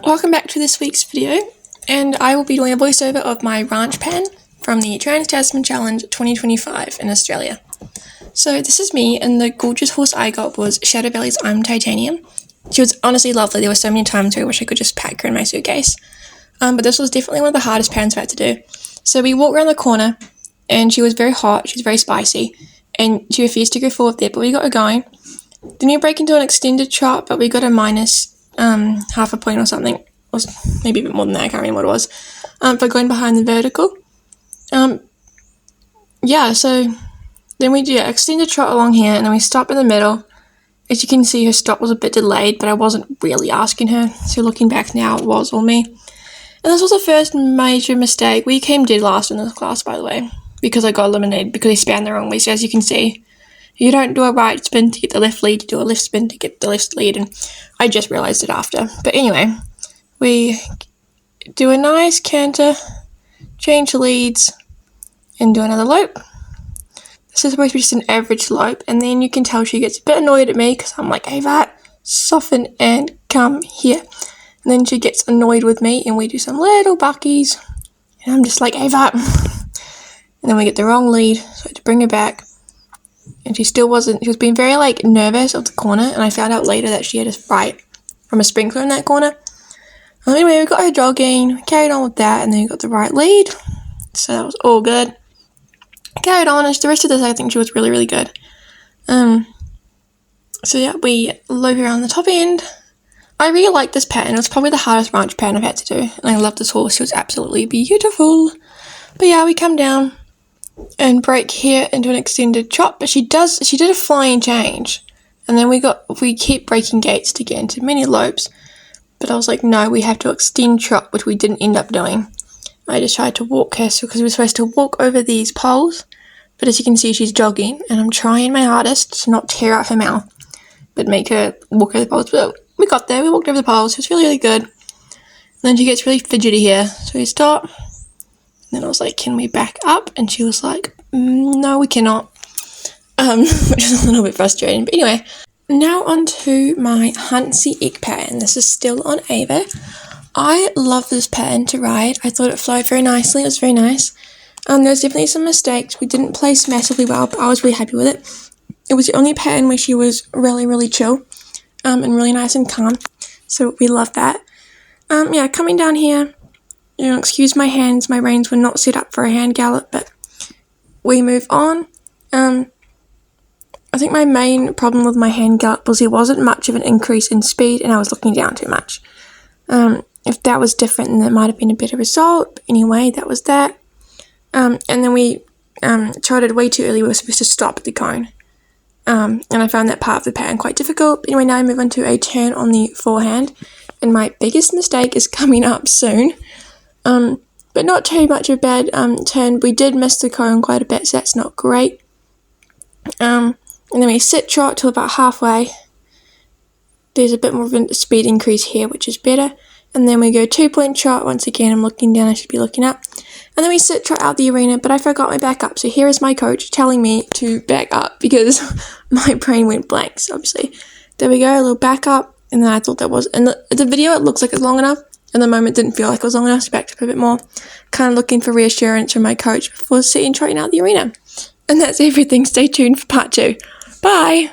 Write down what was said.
Welcome back to this week's video, and I will be doing a voiceover of my ranch pan from the Trans Tasman Challenge 2025 in Australia. So this is me, and the gorgeous horse I got was Shadow Valley's I'm Titanium. She was honestly lovely. There were so many times where I wish I could just pack her in my suitcase. But this was definitely one of the hardest pans I've had to do. So we walked around the corner, and she was very hot, she was very spicy, and she refused to go forward there, but we got her going. Then we break into an extended trot, but we got a minus half a point or something, or maybe a bit more than that, I can't remember what it was, for going behind the vertical. So then we do an extended trot along here, and then we stop in the middle. As you can see, her stop was a bit delayed, but I wasn't really asking her, so looking back now, it was all me. And this was the first major mistake. We came dead last in this class, by the way, because I got eliminated because I span the wrong way. So as you can see, you don't do a right spin to get the left lead, you do a left spin to get the left lead, and I just realised it after. But anyway, we do a nice canter, change leads, and do another lope. This is supposed to be just an average lope, and then you can tell she gets a bit annoyed at me because I'm like, Ava, soften and come here. And then she gets annoyed with me, and we do some little buckies, and I'm just like, Ava. And then we get the wrong lead, so I had to bring her back. And she was being very nervous of the corner, and I found out later that she had a fright from a sprinkler in that corner. Anyway, we got her jogging, carried on with that, and then we got the right lead, so that was all good. Carried on, and the rest of this I think she was really, really good. We lope around the top end. I really like this pattern. It was probably the hardest ranch pattern I've had to do, and I love this horse. She was absolutely beautiful. But yeah, we come down and break here into an extended trot, but she did a flying change, and then we keep breaking gates to get into mini lopes, but I was like, no, we have to extend trot, which we didn't end up doing. I just tried to walk her because we were supposed to walk over these poles, but as you can see, she's jogging, and I'm trying my hardest to not tear out her mouth, but make her walk over the poles. But we got there, we walked over the poles. It was really, really good. And then she gets really fidgety here, so we stop. And then I was like, can we back up? And she was like, no, we cannot. Which is a little bit frustrating. But anyway, now on to my Huntsy egg pattern. This is still on Ava. I love this pattern to ride. I thought it flowed very nicely. It was very nice. There was definitely some mistakes. We didn't place massively well, but I was really happy with it. It was the only pattern where she was really, really chill and really nice and calm. So we love that. Coming down here, excuse my hands, my reins were not set up for a hand gallop, but we move on. I think my main problem with my hand gallop was there wasn't much of an increase in speed, and I was looking down too much. If that was different, then that might have been a better result. But anyway, that was that. And then we trotted way too early. We were supposed to stop at the cone. And I found that part of the pattern quite difficult. But anyway, now I move on to a turn on the forehand, and my biggest mistake is coming up soon. But not too much of a bad turn. We did miss the cone quite a bit, so that's not great. And then we sit trot till about halfway. There's a bit more of a speed increase here, which is better. And then we go 2-point trot. Once again, I'm looking down, I should be looking up. And then we sit trot out the arena, but I forgot my backup. So here is my coach telling me to back up because my brain went blank. So obviously, there we go, a little backup. And then I thought that was, in the video, it looks like it's long enough. And the moment didn't feel like it was long enough, so backed up a bit more. Kind of looking for reassurance from my coach before sitting trotting out the arena. And that's everything. Stay tuned for part 2. Bye!